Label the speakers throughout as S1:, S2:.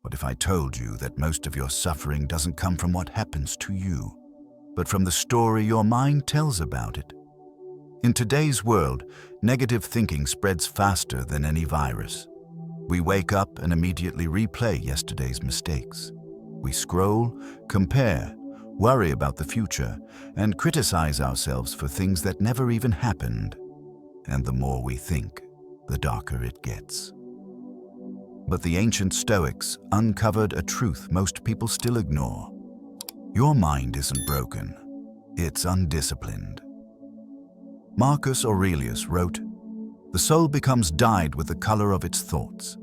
S1: What if I told you that most of your suffering doesn't come from what happens to you, but from the story your mind tells about it? In today's world, negative thinking spreads faster than any virus. We wake up and immediately replay yesterday's mistakes. We scroll, compare, worry about the future, and criticize ourselves for things that never even happened. And the more we think, the darker it gets. But the ancient Stoics uncovered a truth most people still ignore. Your mind isn't broken, it's undisciplined. Marcus Aurelius wrote, "The soul becomes dyed with the color of its thoughts,"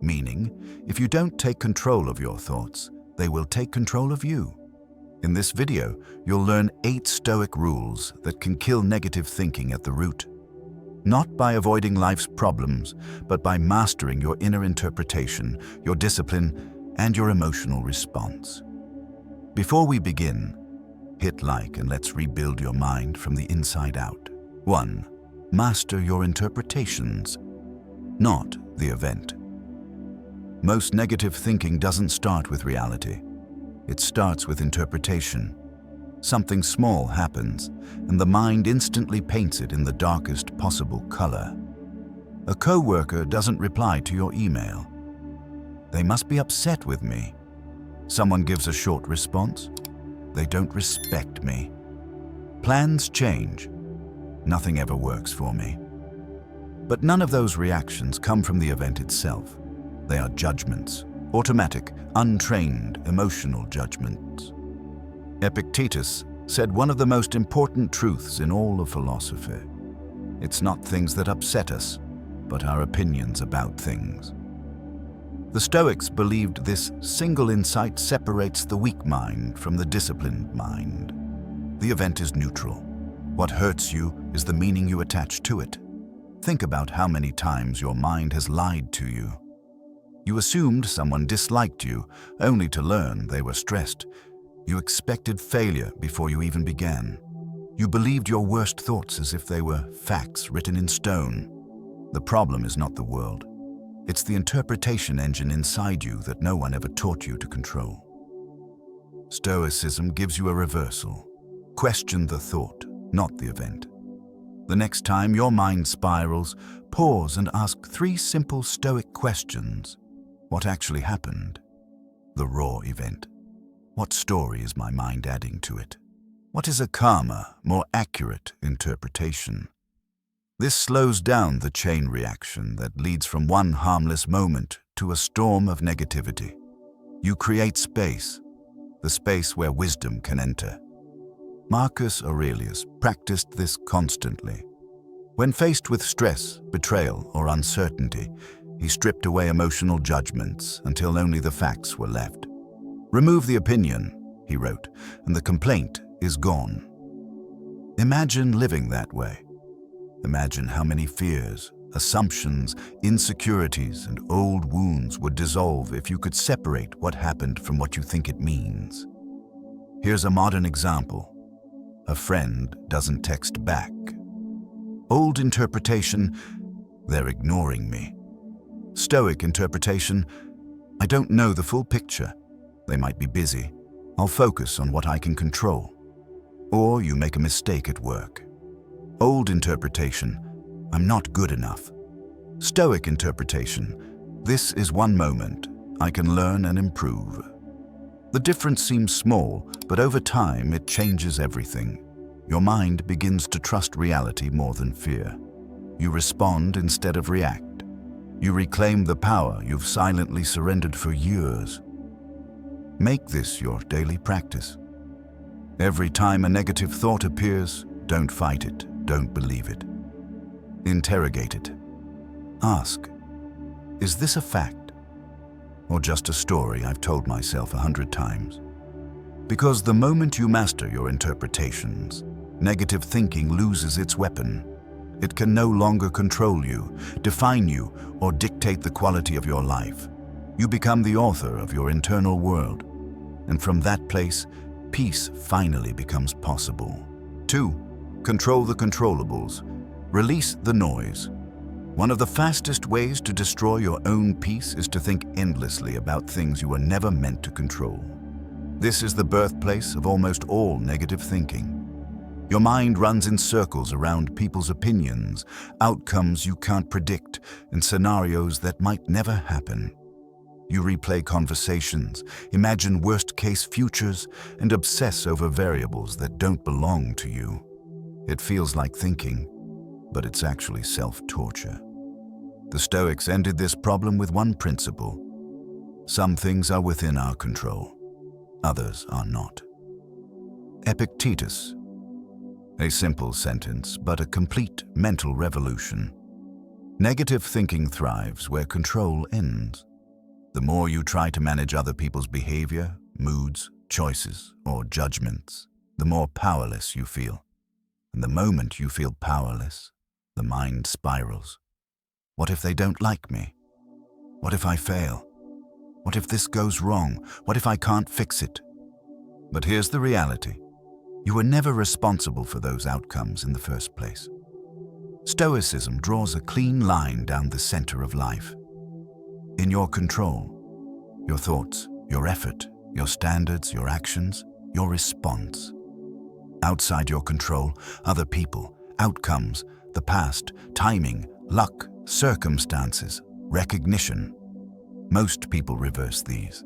S1: meaning, if you don't take control of your thoughts, they will take control of you. In this video, you'll learn 8 Stoic rules that can kill negative thinking at the root. Not by avoiding life's problems, but by mastering your inner interpretation, your discipline, and your emotional response. Before we begin, hit like and let's rebuild your mind from the inside out. 1. Master your interpretations, not the event. Most negative thinking doesn't start with reality. It starts with interpretation. Something small happens, and the mind instantly paints it in the darkest possible color. A coworker doesn't reply to your email. They must be upset with me. Someone gives a short response. They don't respect me. Plans change. Nothing ever works for me. But none of those reactions come from the event itself. They are judgments, automatic, untrained, emotional judgments. Epictetus said one of the most important truths in all of philosophy. It's not things that upset us, but our opinions about things. The Stoics believed this single insight separates the weak mind from the disciplined mind. The event is neutral. What hurts you is the meaning you attach to it. Think about how many times your mind has lied to you. You assumed someone disliked you, only to learn they were stressed. You expected failure before you even began. You believed your worst thoughts as if they were facts written in stone. The problem is not the world. It's the interpretation engine inside you that no one ever taught you to control. Stoicism gives you a reversal. Question the thought, not the event. The next time your mind spirals, pause and ask 3 simple Stoic questions. What actually happened? The raw event. What story is my mind adding to it? What is a calmer, more accurate interpretation? This slows down the chain reaction that leads from one harmless moment to a storm of negativity. You create space, the space where wisdom can enter. Marcus Aurelius practiced this constantly. When faced with stress, betrayal, or uncertainty, he stripped away emotional judgments until only the facts were left. "Remove the opinion," he wrote, "and the complaint is gone." Imagine living that way. Imagine how many fears, assumptions, insecurities, and old wounds would dissolve if you could separate what happened from what you think it means. Here's a modern example. A friend doesn't text back. Old interpretation, they're ignoring me. Stoic interpretation, I don't know the full picture. They might be busy. I'll focus on what I can control. Or you make a mistake at work. Old interpretation, I'm not good enough. Stoic interpretation, this is one moment. I can learn and improve. The difference seems small, but over time it changes everything. Your mind begins to trust reality more than fear. You respond instead of react. You reclaim the power you've silently surrendered for years. Make this your daily practice. Every time a negative thought appears, don't fight it, don't believe it. Interrogate it. Ask, is this a fact? Or just a story I've told myself 100 times? Because the moment you master your interpretations, negative thinking loses its weapon. It can no longer control you, define you, or dictate the quality of your life. You become the author of your internal world. And from that place, peace finally becomes possible. 2. Control the controllables. Release the noise. One of the fastest ways to destroy your own peace is to think endlessly about things you were never meant to control. This is the birthplace of almost all negative thinking. Your mind runs in circles around people's opinions, outcomes you can't predict, and scenarios that might never happen. You replay conversations, imagine worst-case futures, and obsess over variables that don't belong to you. It feels like thinking, but it's actually self-torture. The Stoics ended this problem with one principle. Some things are within our control, others are not. Epictetus. A simple sentence, but a complete mental revolution. Negative thinking thrives where control ends. The more you try to manage other people's behavior, moods, choices, or judgments, the more powerless you feel. And the moment you feel powerless, the mind spirals. What if they don't like me? What if I fail? What if this goes wrong? What if I can't fix it? But here's the reality. You were never responsible for those outcomes in the first place. Stoicism draws a clean line down the center of life. In your control, your thoughts, your effort, your standards, your actions, your response. Outside your control, other people, outcomes, the past, timing, luck, circumstances, recognition. Most people reverse these.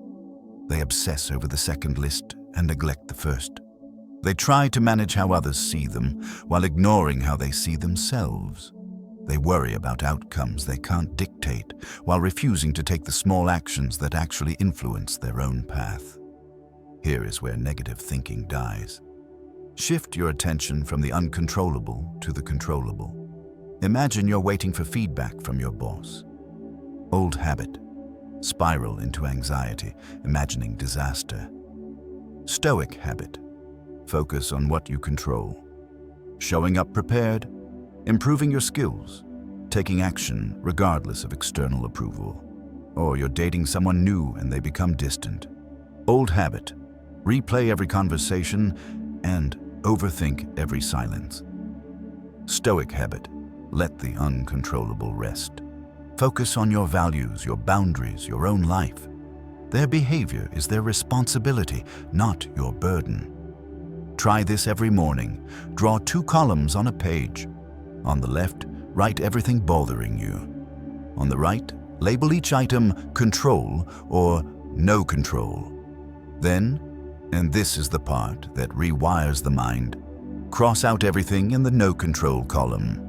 S1: They obsess over the second list and neglect the first. They try to manage how others see them while ignoring how they see themselves. They worry about outcomes they can't dictate while refusing to take the small actions that actually influence their own path. Here is where negative thinking dies. Shift your attention from the uncontrollable to the controllable. Imagine you're waiting for feedback from your boss. Old habit. Spiral into anxiety, imagining disaster. Stoic habit. Focus on what you control. Showing up prepared, improving your skills, taking action regardless of external approval. Or you're dating someone new and they become distant. Old habit. Replay every conversation and overthink every silence. Stoic habit. Let the uncontrollable rest. Focus on your values, your boundaries, your own life. Their behavior is their responsibility, not your burden. Try this every morning. Draw 2 columns on a page. On the left, write everything bothering you. On the right, label each item control or no control. Then, and this is the part that rewires the mind, cross out everything in the no control column.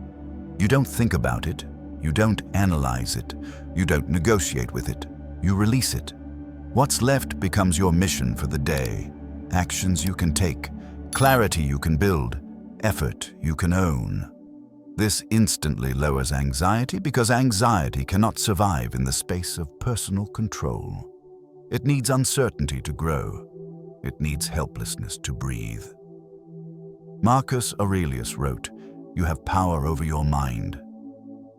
S1: You don't think about it, you don't analyze it, you don't negotiate with it, you release it. What's left becomes your mission for the day, actions you can take, clarity you can build, effort you can own. This instantly lowers anxiety because anxiety cannot survive in the space of personal control. It needs uncertainty to grow. It needs helplessness to breathe. Marcus Aurelius wrote, "You have power over your mind,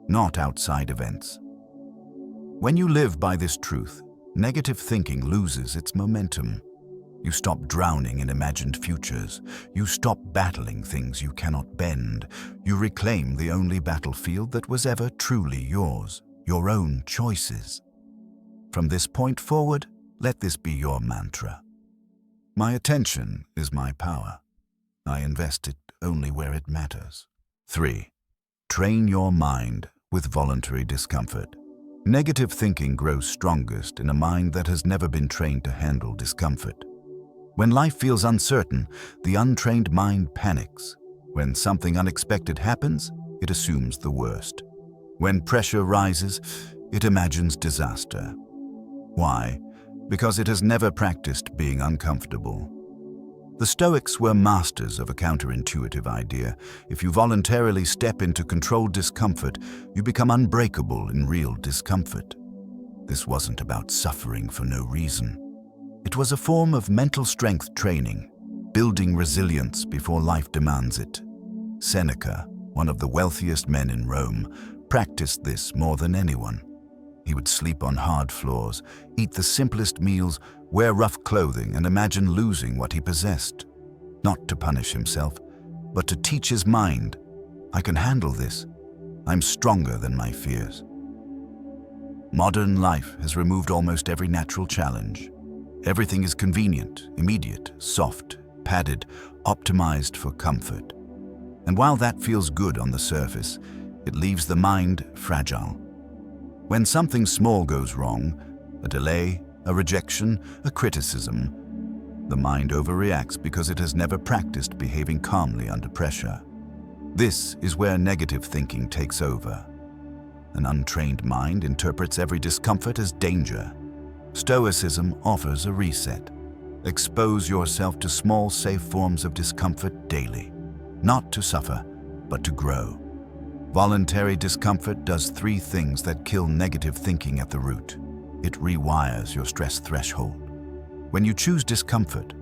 S1: not outside events." When you live by this truth, negative thinking loses its momentum. You stop drowning in imagined futures. You stop battling things you cannot bend. You reclaim the only battlefield that was ever truly yours, your own choices. From this point forward, let this be your mantra. My attention is my power. I invest it only where it matters. 3. Train your mind with voluntary discomfort. Negative thinking grows strongest in a mind that has never been trained to handle discomfort. When life feels uncertain, the untrained mind panics. When something unexpected happens, it assumes the worst. When pressure rises, it imagines disaster. Why? Because it has never practiced being uncomfortable. The Stoics were masters of a counterintuitive idea. If you voluntarily step into controlled discomfort, you become unbreakable in real discomfort. This wasn't about suffering for no reason. It was a form of mental strength training, building resilience before life demands it. Seneca, one of the wealthiest men in Rome, practiced this more than anyone. He would sleep on hard floors, eat the simplest meals, wear rough clothing, and imagine losing what he possessed. Not to punish himself, but to teach his mind, I can handle this. I'm stronger than my fears. Modern life has removed almost every natural challenge. Everything is convenient, immediate, soft, padded, optimized for comfort. And while that feels good on the surface, it leaves the mind fragile. When something small goes wrong, a delay, a rejection, a criticism, the mind overreacts because it has never practiced behaving calmly under pressure. This is where negative thinking takes over. An untrained mind interprets every discomfort as danger. Stoicism offers a reset. Expose yourself to small, safe forms of discomfort daily, not to suffer, but to grow. Voluntary discomfort does three things that kill negative thinking at the root. It rewires your stress threshold. When you choose discomfort,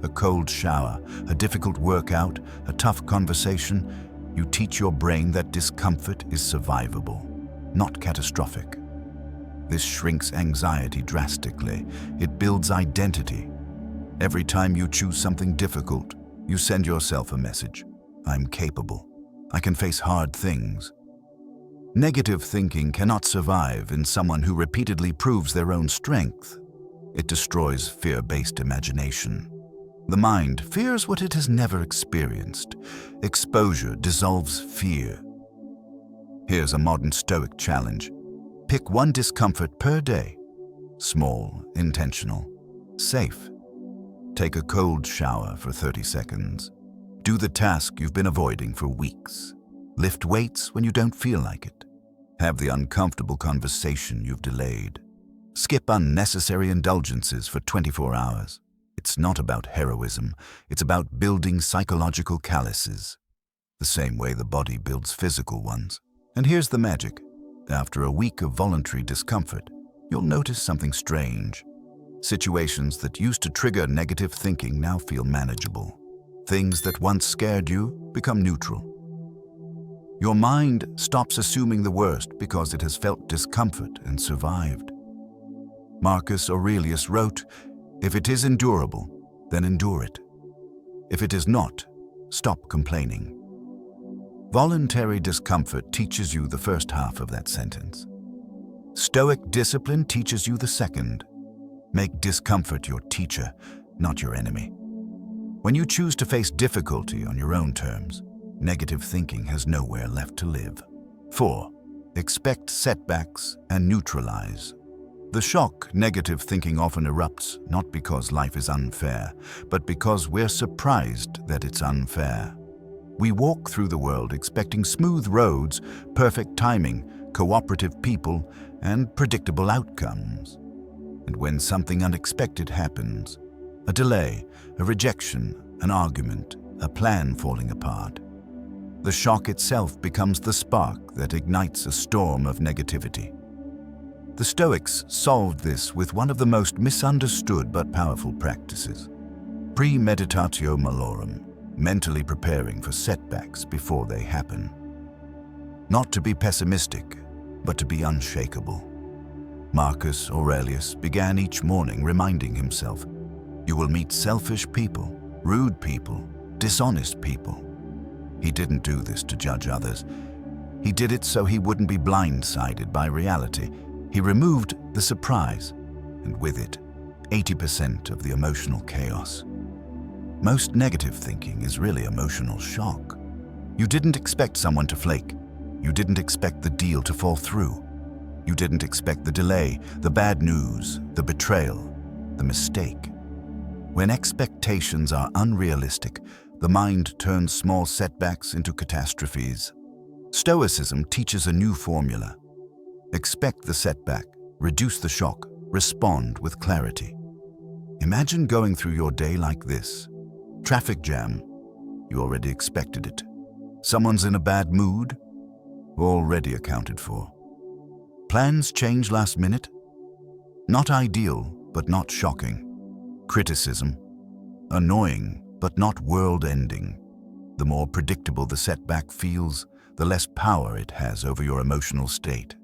S1: a cold shower, a difficult workout, a tough conversation, you teach your brain that discomfort is survivable, not catastrophic. This shrinks anxiety drastically. It builds identity. Every time you choose something difficult, you send yourself a message. I'm capable. I can face hard things. Negative thinking cannot survive in someone who repeatedly proves their own strength. It destroys fear-based imagination. The mind fears what it has never experienced. Exposure dissolves fear. Here's a modern Stoic challenge. Pick one discomfort per day. Small, intentional, safe. Take a cold shower for 30 seconds. Do the task you've been avoiding for weeks. Lift weights when you don't feel like it. Have the uncomfortable conversation you've delayed. Skip unnecessary indulgences for 24 hours. It's not about heroism. It's about building psychological calluses, the same way the body builds physical ones. And here's the magic. After a week of voluntary discomfort, you'll notice something strange. Situations that used to trigger negative thinking now feel manageable. Things that once scared you become neutral. Your mind stops assuming the worst because it has felt discomfort and survived. Marcus Aurelius wrote, "If it is endurable, then endure it. If it is not, stop complaining." Voluntary discomfort teaches you the first half of that sentence. Stoic discipline teaches you the second. Make discomfort your teacher, not your enemy. When you choose to face difficulty on your own terms, negative thinking has nowhere left to live. 4. Expect setbacks and neutralize. The shock negative thinking often erupts not because life is unfair, but because we're surprised that it's unfair. We walk through the world expecting smooth roads, perfect timing, cooperative people, and predictable outcomes. And when something unexpected happens, a delay, a rejection, an argument, a plan falling apart, the shock itself becomes the spark that ignites a storm of negativity. The Stoics solved this with one of the most misunderstood but powerful practices: premeditatio malorum, mentally preparing for setbacks before they happen. Not to be pessimistic, but to be unshakable. Marcus Aurelius began each morning reminding himself, "You will meet selfish people, rude people, dishonest people." He didn't do this to judge others. He did it so he wouldn't be blindsided by reality. He removed the surprise, and with it, 80% of the emotional chaos. Most negative thinking is really emotional shock. You didn't expect someone to flake. You didn't expect the deal to fall through. You didn't expect the delay, the bad news, the betrayal, the mistake. When expectations are unrealistic, the mind turns small setbacks into catastrophes. Stoicism teaches a new formula. Expect the setback, reduce the shock, respond with clarity. Imagine going through your day like this. Traffic jam, you already expected it. Someone's in a bad mood, already accounted for. Plans change last minute, not ideal, but not shocking. Criticism, annoying, but not world-ending. The more predictable the setback feels, the less power it has over your emotional state.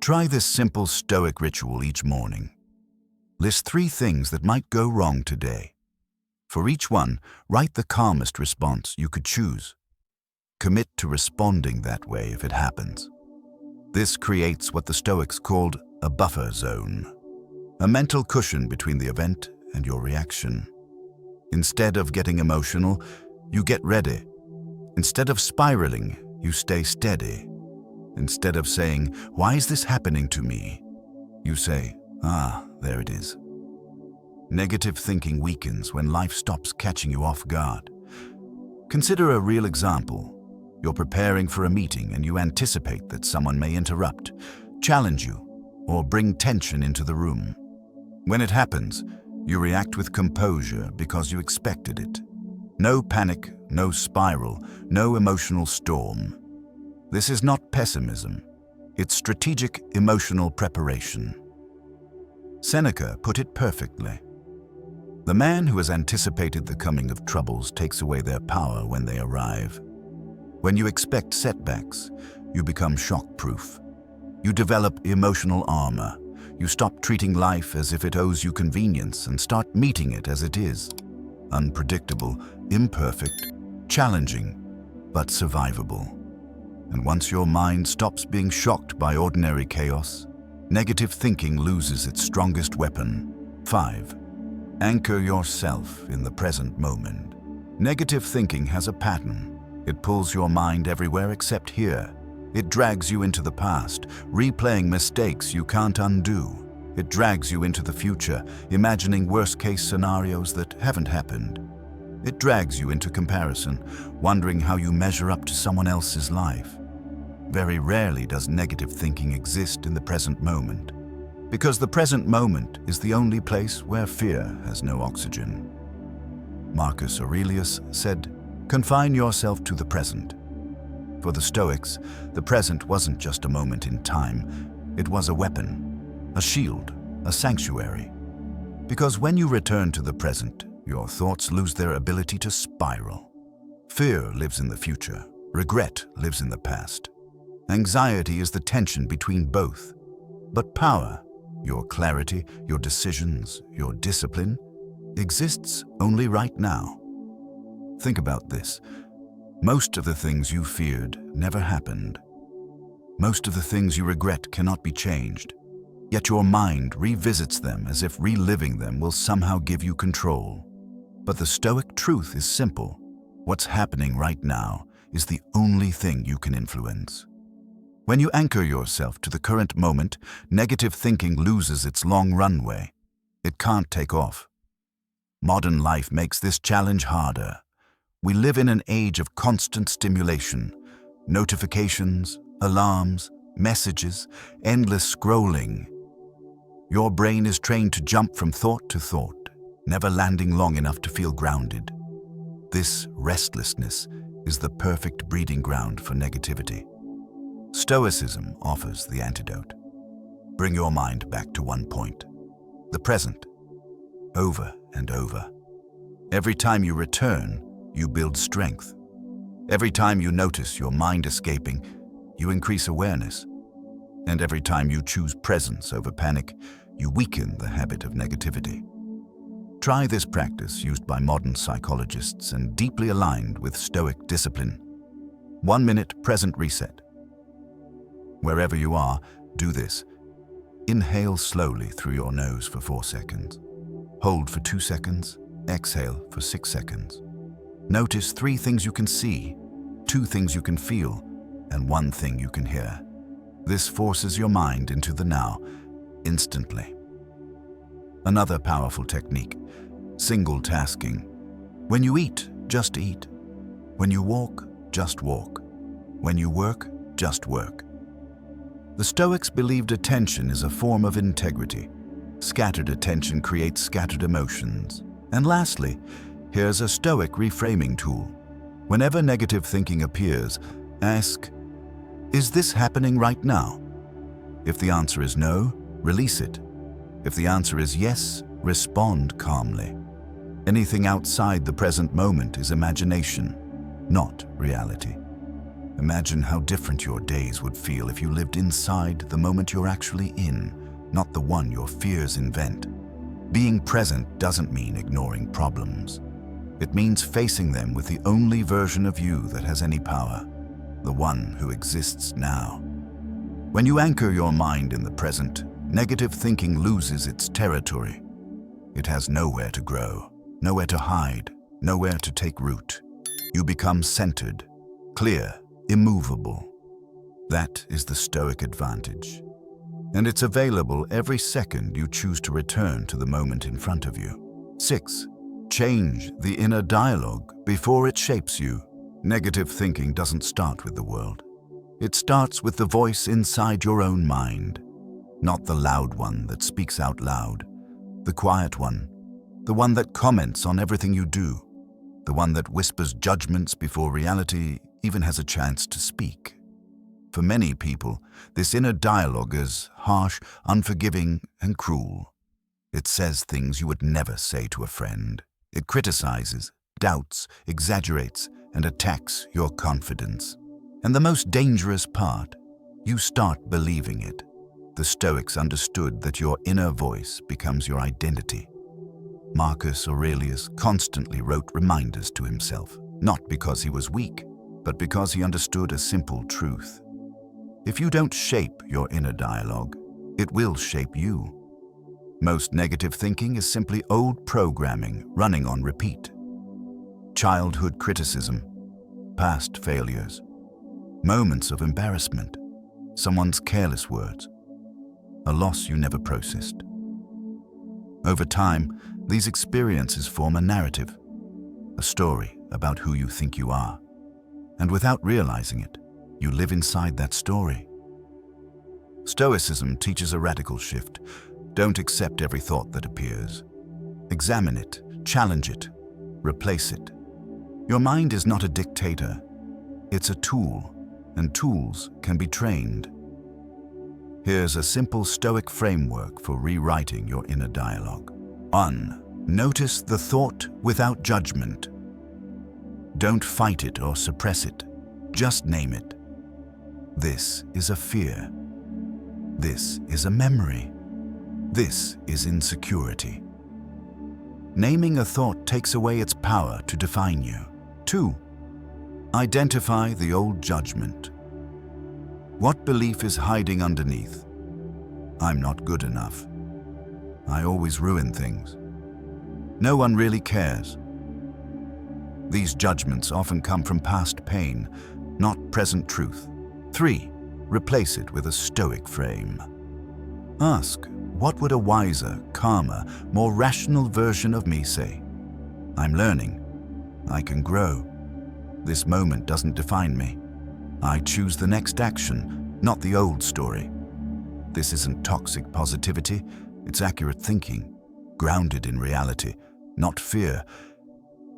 S1: Try this simple Stoic ritual each morning. List 3 things that might go wrong today. For each one, write the calmest response you could choose. commit to responding that way if it happens. This creates what the Stoics called a buffer zone, a mental cushion between the event and your reaction. Instead of getting emotional, you get ready. Instead of spiraling, you stay steady. Instead of saying, "Why is this happening to me?" you say, "Ah, there it is." Negative thinking weakens when life stops catching you off guard. Consider a real example. You're preparing for a meeting and you anticipate that someone may interrupt, challenge you, or bring tension into the room. When it happens, you react with composure because you expected it. No panic, no spiral, no emotional storm. This is not pessimism. It's strategic emotional preparation. Seneca put it perfectly. The man who has anticipated the coming of troubles takes away their power when they arrive. When you expect setbacks, you become shock-proof. You develop emotional armor. You stop treating life as if it owes you convenience and start meeting it as it is. Unpredictable, imperfect, challenging, but survivable. And once your mind stops being shocked by ordinary chaos, negative thinking loses its strongest weapon. 5. Anchor yourself in the present moment. Negative thinking has a pattern. It pulls your mind everywhere except here. It drags you into the past, replaying mistakes you can't undo. It drags you into the future, imagining worst-case scenarios that haven't happened. It drags you into comparison, wondering how you measure up to someone else's life. Very rarely does negative thinking exist in the present moment, because the present moment is the only place where fear has no oxygen. Marcus Aurelius said, "Confine yourself to the present." For the Stoics, the present wasn't just a moment in time, it was a weapon, a shield, a sanctuary. Because when you return to the present, your thoughts lose their ability to spiral. Fear lives in the future, regret lives in the past. Anxiety is the tension between both. But power, your clarity, your decisions, your discipline, exists only right now. Think about this. Most of the things you feared never happened. Most of the things you regret cannot be changed. Yet your mind revisits them as if reliving them will somehow give you control. But the Stoic truth is simple. What's happening right now is the only thing you can influence. When you anchor yourself to the current moment, negative thinking loses its long runway. It can't take off. Modern life makes this challenge harder. We live in an age of constant stimulation, notifications, alarms, messages, endless scrolling. Your brain is trained to jump from thought to thought, never landing long enough to feel grounded. This restlessness is the perfect breeding ground for negativity. Stoicism offers the antidote. Bring your mind back to one point, the present, over and over. Every time you return, you build strength. Every time you notice your mind escaping, you increase awareness. And every time you choose presence over panic, you weaken the habit of negativity. Try this practice used by modern psychologists and deeply aligned with Stoic discipline. 1 minute present reset. Wherever you are, do this. Inhale slowly through your nose for 4 seconds. Hold for 2 seconds. Exhale for 6 seconds. Notice 3 things you can see, 2 things you can feel, and 1 thing you can hear. This forces your mind into the now, instantly. Another powerful technique, single tasking. When you eat, just eat. When you walk, just walk. When you work, just work. The Stoics believed attention is a form of integrity. Scattered attention creates scattered emotions. And lastly, here's a Stoic reframing tool. Whenever negative thinking appears, ask, "Is this happening right now?" If the answer is no, release it. If the answer is yes, respond calmly. Anything outside the present moment is imagination, not reality. Imagine how different your days would feel if you lived inside the moment you're actually in, not the one your fears invent. Being present doesn't mean ignoring problems. It means facing them with the only version of you that has any power. the one who exists now. When you anchor your mind in the present, negative thinking loses its territory. It has nowhere to grow, nowhere to hide, nowhere to take root. You become centered, clear, immovable. That is the Stoic advantage. And it's available every second you choose to return to the moment in front of you. 6. Change the inner dialogue before it shapes you. Negative thinking doesn't start with the world. It starts with the voice inside your own mind. Not the loud one that speaks out loud. The quiet one. The one that comments on everything you do. The one that whispers judgments before reality even has a chance to speak. For many people, this inner dialogue is harsh, unforgiving, and cruel. It says things you would never say to a friend. It criticizes, doubts, exaggerates, and attacks your confidence. And the most dangerous part, you start believing it. The Stoics understood that your inner voice becomes your identity. Marcus Aurelius constantly wrote reminders to himself, not because he was weak, but because he understood a simple truth. If you don't shape your inner dialogue, it will shape you. Most negative thinking is simply old programming running on repeat. Childhood criticism, past failures, moments of embarrassment, someone's careless words, a loss you never processed. Over time, these experiences form a narrative, a story about who you think you are. And without realizing it, you live inside that story. Stoicism teaches a radical shift. Don't accept every thought that appears. Examine it, challenge it, replace it. Your mind is not a dictator. It's a tool, and tools can be trained. Here's a simple Stoic framework for rewriting your inner dialogue. 1. Notice the thought without judgment. Don't fight it or suppress it. Just name it. This is a fear. This is a memory. This is insecurity. Naming a thought takes away its power to define you. 2. Identify the old judgment. What belief is hiding underneath? I'm not good enough. I always ruin things. No one really cares. These judgments often come from past pain, not present truth. 3. Replace it with a Stoic frame. Ask, what would a wiser, calmer, more rational version of me say? I'm learning. I can grow. This moment doesn't define me. I choose the next action, not the old story. This isn't toxic positivity, it's accurate thinking, grounded in reality, not fear.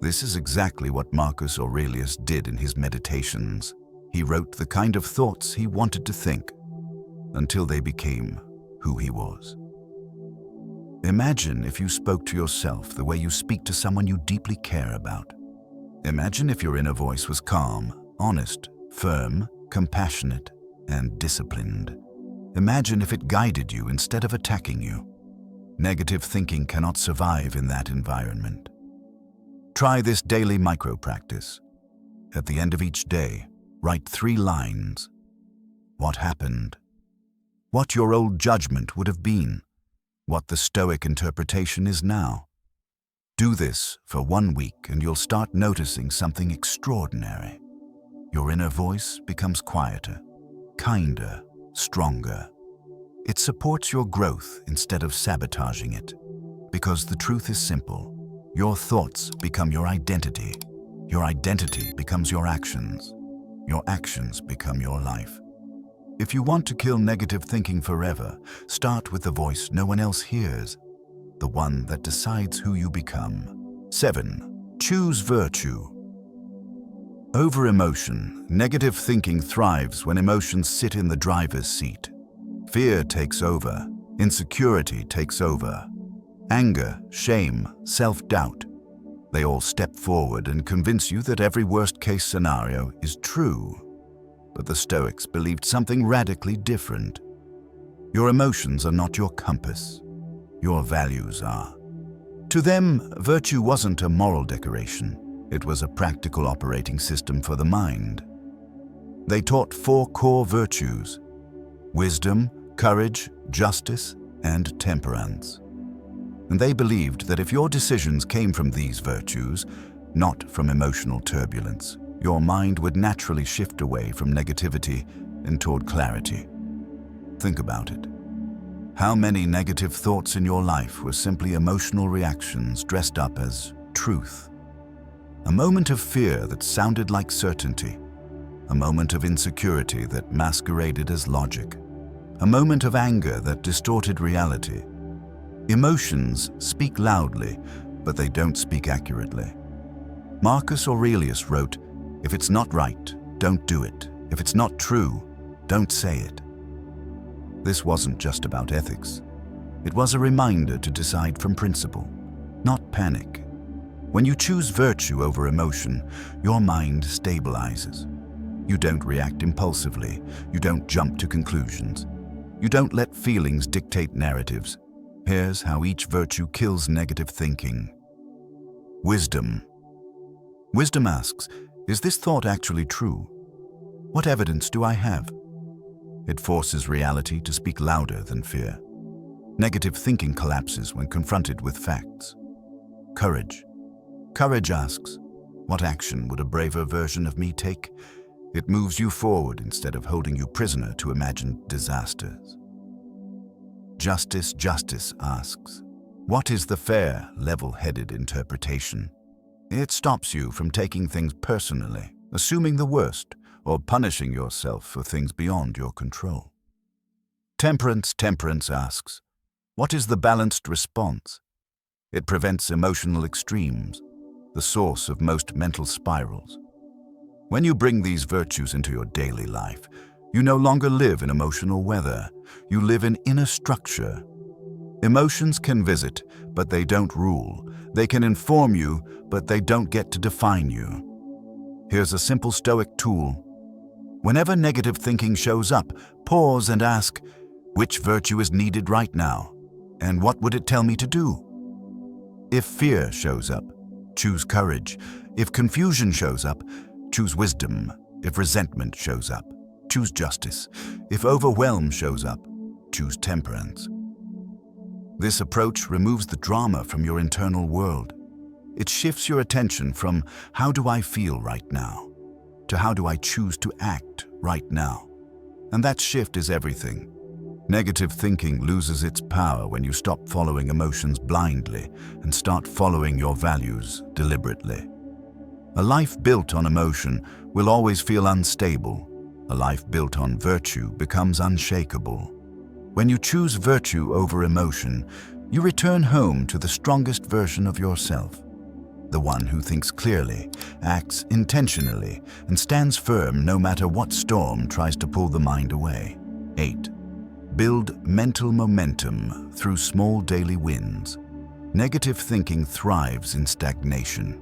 S1: This is exactly what Marcus Aurelius did in his meditations. He wrote the kind of thoughts he wanted to think, until they became who he was. Imagine if you spoke to yourself the way you speak to someone you deeply care about. Imagine if your inner voice was calm, honest, firm, compassionate, and disciplined. Imagine if it guided you instead of attacking you. Negative thinking cannot survive in that environment. Try this daily micro-practice. At the end of each day, write 3 lines. What happened? What your old judgment would have been? What the Stoic interpretation is now? Do this for 1 week and you'll start noticing something extraordinary. Your inner voice becomes quieter, kinder, stronger. It supports your growth instead of sabotaging it. Because the truth is simple. Your thoughts become your identity. Your identity becomes your actions. Your actions become your life. If you want to kill negative thinking forever, start with the voice no one else hears, the one that decides who you become. 7. Choose virtue. Over emotion, negative thinking thrives when emotions sit in the driver's seat. Fear takes over, insecurity takes over. Anger, shame, self-doubt. They all step forward and convince you that every worst-case scenario is true. But the Stoics believed something radically different. Your emotions are not your compass. Your values are. To them, virtue wasn't a moral decoration. It was a practical operating system for the mind. They taught 4 core virtues: wisdom, courage, justice, and temperance. And they believed that if your decisions came from these virtues, not from emotional turbulence, your mind would naturally shift away from negativity and toward clarity. Think about it. How many negative thoughts in your life were simply emotional reactions dressed up as truth? A moment of fear that sounded like certainty. A moment of insecurity that masqueraded as logic. A moment of anger that distorted reality. Emotions speak loudly, but they don't speak accurately. Marcus Aurelius wrote, "If it's not right, don't do it. If it's not true, don't say it." This wasn't just about ethics. It was a reminder to decide from principle, not panic. When you choose virtue over emotion, your mind stabilizes. You don't react impulsively. You don't jump to conclusions. You don't let feelings dictate narratives. Here's how each virtue kills negative thinking. Wisdom. Wisdom asks, is this thought actually true? What evidence do I have? It forces reality to speak louder than fear. Negative thinking collapses when confronted with facts. Courage. Courage asks, what action would a braver version of me take? It moves you forward instead of holding you prisoner to imagined disasters. Justice asks, what is the fair, level-headed interpretation? It stops you from taking things personally, assuming the worst, or punishing yourself for things beyond your control. Temperance asks, what is the balanced response? It prevents emotional extremes, the source of most mental spirals. When you bring these virtues into your daily life, you no longer live in emotional weather. You live in inner structure. Emotions can visit, but they don't rule. They can inform you, but they don't get to define you. Here's a simple Stoic tool. Whenever negative thinking shows up, pause and ask, which virtue is needed right now? And what would it tell me to do? If fear shows up, choose courage. If confusion shows up, choose wisdom. If resentment shows up, choose justice. If overwhelm shows up, choose temperance. This approach removes the drama from your internal world. It shifts your attention from how do I feel right now to how do I choose to act right now. And that shift is everything. Negative thinking loses its power when you stop following emotions blindly and start following your values deliberately. A life built on emotion will always feel unstable. A life built on virtue becomes unshakable. When you choose virtue over emotion, you return home to the strongest version of yourself. The one who thinks clearly, acts intentionally, and stands firm no matter what storm tries to pull the mind away. 8. Build mental momentum through small daily wins. Negative thinking thrives in stagnation.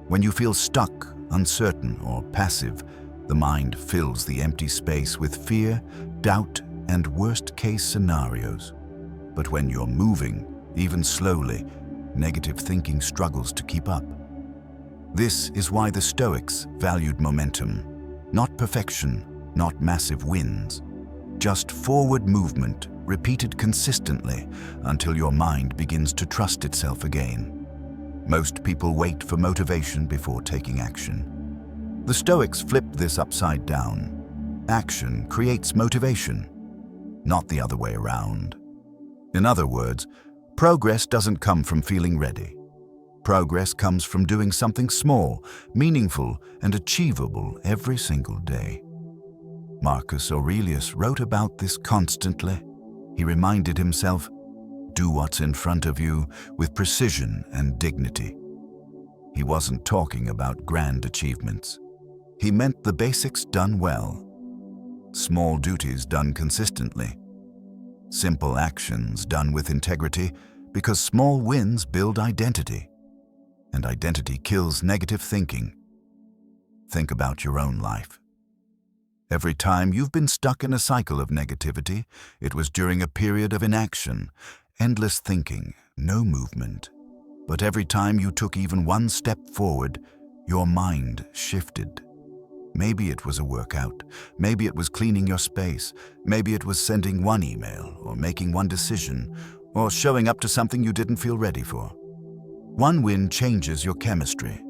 S1: When you feel stuck, uncertain, or passive, the mind fills the empty space with fear, doubt, and worst-case scenarios. But when you're moving, even slowly, negative thinking struggles to keep up. This is why the Stoics valued momentum, not perfection, not massive wins, just forward movement repeated consistently until your mind begins to trust itself again. Most people wait for motivation before taking action. The Stoics flipped this upside down. Action creates motivation, not the other way around. In other words, progress doesn't come from feeling ready. Progress comes from doing something small, meaningful, and achievable every single day. Marcus Aurelius wrote about this constantly. He reminded himself, do what's in front of you with precision and dignity. He wasn't talking about grand achievements. He meant the basics done well. Small duties done consistently. Simple actions done with integrity, because small wins build identity. And identity kills negative thinking. Think about your own life. Every time you've been stuck in a cycle of negativity, it was during a period of inaction, endless thinking, no movement. But every time you took even one step forward, your mind shifted. Maybe it was a workout, maybe it was cleaning your space, maybe it was sending one email, or making one decision, or showing up to something you didn't feel ready for. One win changes your chemistry.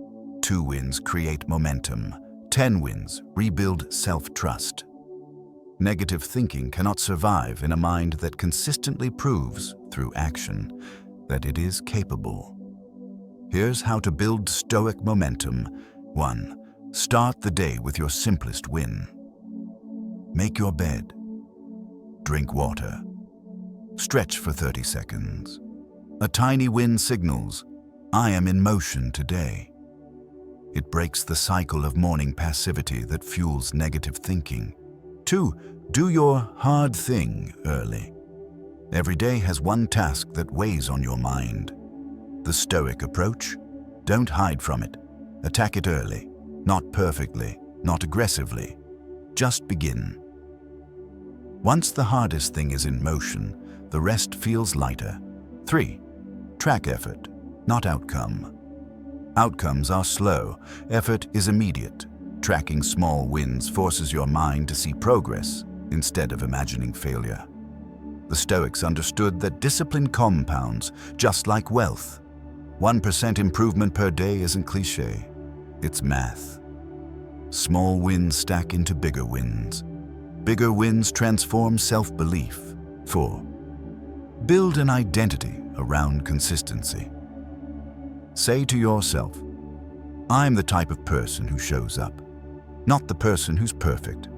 S1: 2 wins create momentum. 10 wins rebuild self-trust. Negative thinking cannot survive in a mind that consistently proves, through action, that it is capable. Here's how to build Stoic momentum. 1. Start the day with your simplest win. Make your bed. Drink water. Stretch for 30 seconds. A tiny win signals, I am in motion today. It breaks the cycle of morning passivity that fuels negative thinking. 2. Do your hard thing early. Every day has one task that weighs on your mind. The Stoic approach? Don't hide from it. Attack it early. Not perfectly, not aggressively. Just begin. Once the hardest thing is in motion, the rest feels lighter. 3. Track effort, not outcome. Outcomes are slow. Effort is immediate. Tracking small wins forces your mind to see progress instead of imagining failure. The Stoics understood that discipline compounds, just like wealth. 1% improvement per day isn't cliché. It's math. Small wins stack into bigger wins. Bigger wins transform self-belief. 4. Build an identity around consistency. Say to yourself, I'm the type of person who shows up. Not the person who's perfect.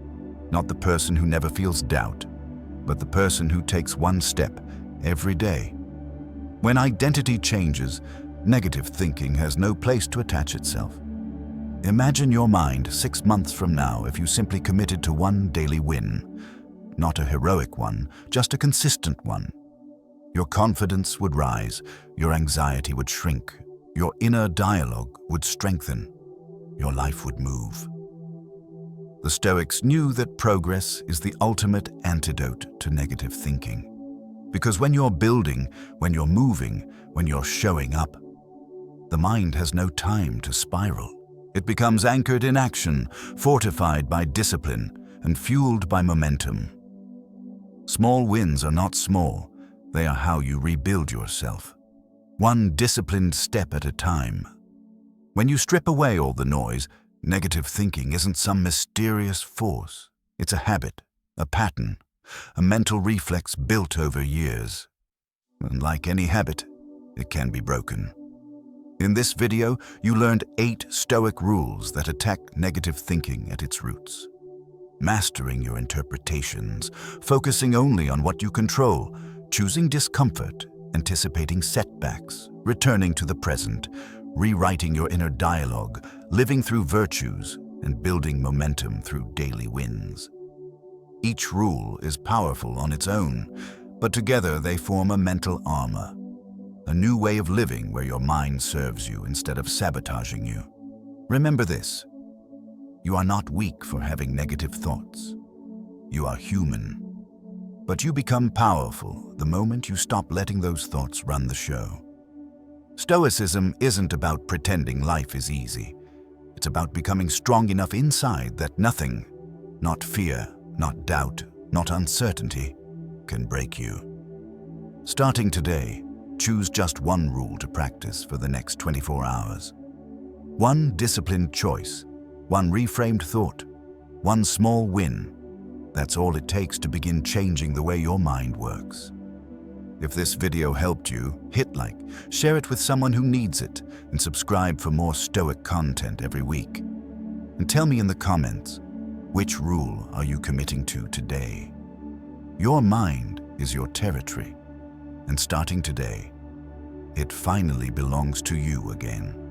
S1: Not the person who never feels doubt, but the person who takes one step every day. When identity changes, negative thinking has no place to attach itself. Imagine your mind 6 months from now if you simply committed to one daily win. Not a heroic one, just a consistent one. Your confidence would rise, your anxiety would shrink, your inner dialogue would strengthen, your life would move. The Stoics knew that progress is the ultimate antidote to negative thinking. Because when you're building, when you're moving, when you're showing up, the mind has no time to spiral. It becomes anchored in action, fortified by discipline, and fueled by momentum. Small wins are not small, they are how you rebuild yourself. One disciplined step at a time. When you strip away all the noise, negative thinking isn't some mysterious force. It's a habit, a pattern, a mental reflex built over years. And like any habit, it can be broken. In this video, you learned 8 Stoic rules that attack negative thinking at its roots. Mastering your interpretations, focusing only on what you control, choosing discomfort, anticipating setbacks, returning to the present, rewriting your inner dialogue, living through virtues, and building momentum through daily wins. Each rule is powerful on its own, but together they form a mental armor. A new way of living where your mind serves you instead of sabotaging you. Remember this: you are not weak for having negative thoughts. You are human. But you become powerful the moment you stop letting those thoughts run the show. Stoicism isn't about pretending life is easy. It's about becoming strong enough inside that nothing, not fear, not doubt, not uncertainty, can break you. Starting today, choose just one rule to practice for the next 24 hours. One disciplined choice, one reframed thought, one small win. That's all it takes to begin changing the way your mind works. If this video helped you, hit like, share it with someone who needs it, and subscribe for more Stoic content every week. And tell me in the comments, which rule are you committing to today? Your mind is your territory. And starting today, it finally belongs to you again.